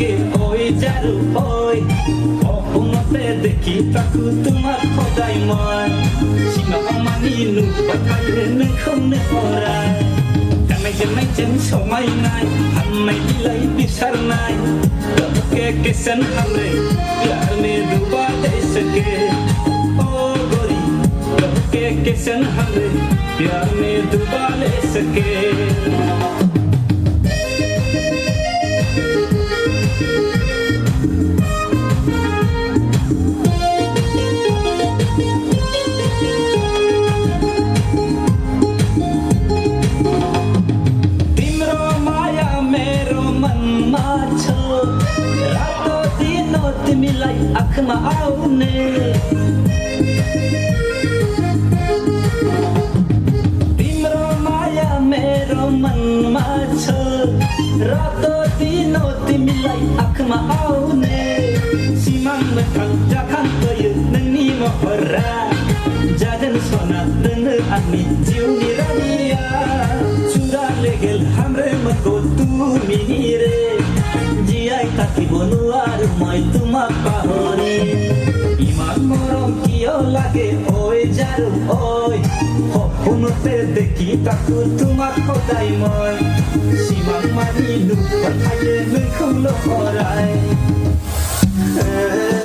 লাগে ওই যাৰু ঐ সপোনতে দেখি থাকো তোমাক সদায় মই সীমা মানি नुबाथाय नोंखौनो अराय गाननाय जोमनायजों समायनाय फाननाय बिलाइ बिसारनाय के किसन हमरे प्यार में डूबा दे सके ओ गोरी के किसन हमरे प्यार में डूबा ले सके रातों दिनों तिमीलाई आँखमा आउने तिम्रो माया मेरो मनमा छ रातों दिनों तिमीलाई आँखमा आउने सिमांमा थांजाखां गयो नोंनि महरा जागोन सना दोनो आंनि जिउनि रानिया सुरा लेगेल हाम्रै मनको तुमिनि रे জিয়াই থাকিব নোৱাৰো মই তোমাক পাহৰি ইমান মৰম কিয় লাগে ঐ যাৰু ঐ সপোনতে দেখি থাকো তোমাক সদায় মই সীমা মানি नुबाथाय नोंखौनो अराय